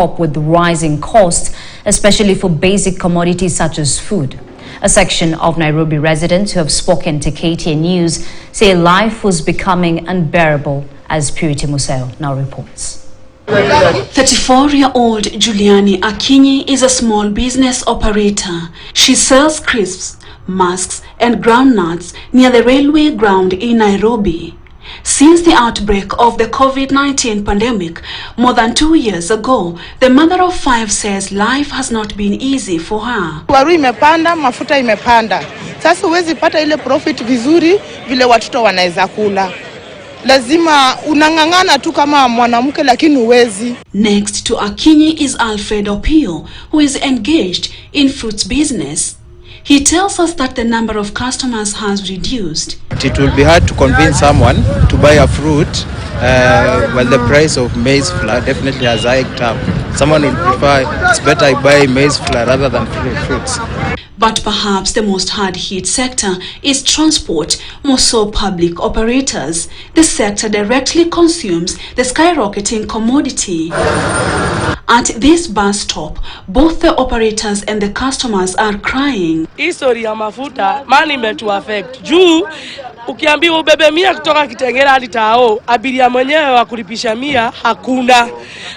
cope with the rising costs, especially for basic commodities such as food. A section of Nairobi residents who have spoken to KTN News say life was becoming unbearable, as Purity Museo now reports. 34-year-old Juliani Akinyi is a small business operator. She sells crisps, masks and groundnuts near the railway ground in Nairobi. Since the outbreak of the COVID-19 pandemic more than 2 years ago, the mother of 5 says life has not been easy for her. Waru imepanda, mafuta imepanda. Sasa huwezi pata ile profit vizuri vile watoto wanaweza kula. Lazima unangangana tu kama mwanamke lakini huwezi. Next to Akinyi is Alfred Opio, who is engaged in fruits business. He tells us that the number of customers has reduced. It will be hard to convince someone to buy a fruit while the price of maize flour definitely has hiked up. Someone would prefer it's better I buy maize flour rather than fruits. But perhaps the most hard-hit sector is transport, more so public operators. The sector directly consumes the skyrocketing commodity. At this bus stop, both the operators and the customers are crying. History ya mafuta mali imetu affect. Juu ukiambiwa ubebe 100 kutoka Kitengela hadi Tao, abiria mwenyewe wa kulipisha 100 hakuna.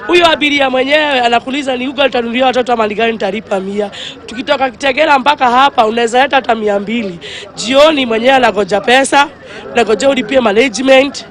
Huyo abiria mwenyewe anakuuliza ni uga utanunulia watoto mali gani nitalipa 100. Tukitoka Kitengela mpaka hapa unaweza leta hata 200. Jioni mwenyewe anagoja pesa, anagoja ulipie management.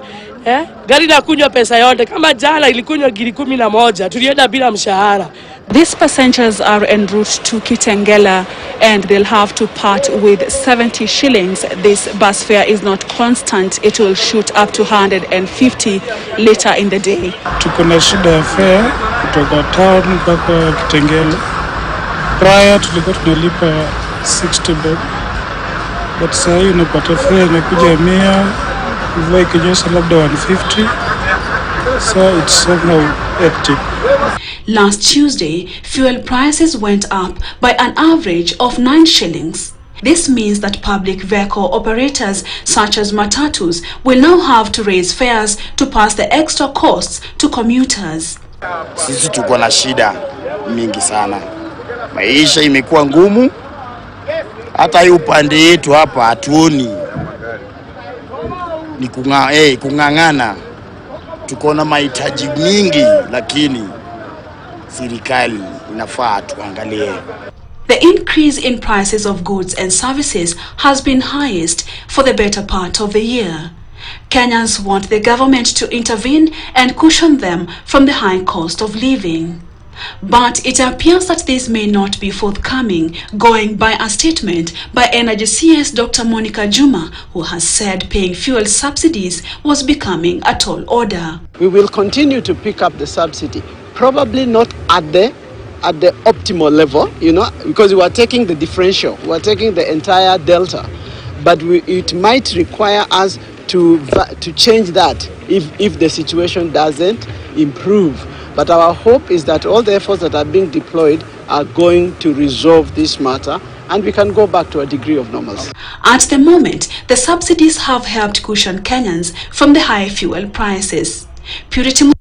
Gari la kunywa pesa yote kama jana ilikunywa giri 11 tulienda bila mshahara. These passengers are en route to Kitengela and they'll have to part with 70 shillings. This bus fare is not constant. It will shoot up to 150 later in the day. Tuko na shida ya fare kutoka town mpaka Kitengela. Prior tulikuwa tunalipa 60 bob. But sasa hivi unapata fare inakuja 100. Mvua ikinyesha labda 150. So it's somehow hectic. Last Tuesday, fuel prices went up by an average of 9 shillings. This means that public vehicle operators such as matatus will now have to raise fares to pass the extra costs to commuters. Sisi tuko na shida mingi sana. Maisha imekuwa ngumu. Hata hii upande yetu hapa hatuoni. Ni kungangana. Tuko na mahitaji mingi lakini serikali inafaa tuangalie. The increase in prices of goods and services has been highest for the better part of the year. Kenyans want the government to intervene and cushion them from the high cost of living. But it appears that this may not be forthcoming, going by a statement by Energy CS Dr. Monica Juma, who has said paying fuel subsidies was becoming a tall order. We will continue to pick up the subsidy, probably not at the optimal level, because we are taking the differential, we are taking the entire delta, but it might require us to change that if the situation doesn't improve. But our hope is that all the efforts that are being deployed are going to resolve this matter and we can go back to a degree of normalcy. At the moment, the subsidies have helped cushion Kenyans from the high fuel prices. Purity.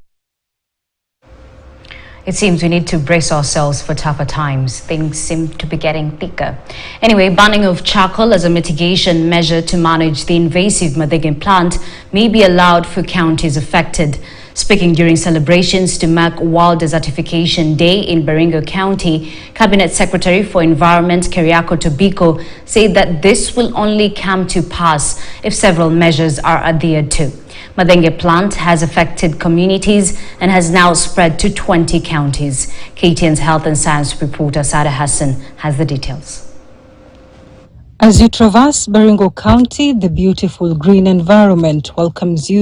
It seems we need to brace ourselves for tougher times. Things seem to be getting thicker. Anyway, banning of charcoal as a mitigation measure to manage the invasive Madegen plant may be allowed for counties affected. Speaking during celebrations to mark World Desertification Day in Baringo County, Cabinet Secretary for Environment Keriako Tobiko said that this will only come to pass if several measures are adhered to. Madenge plant has affected communities and has now spread to 20 counties. KTN's Health and Science reporter Sada Hassan has the details. As you traverse Baringo County, the beautiful green environment welcomes you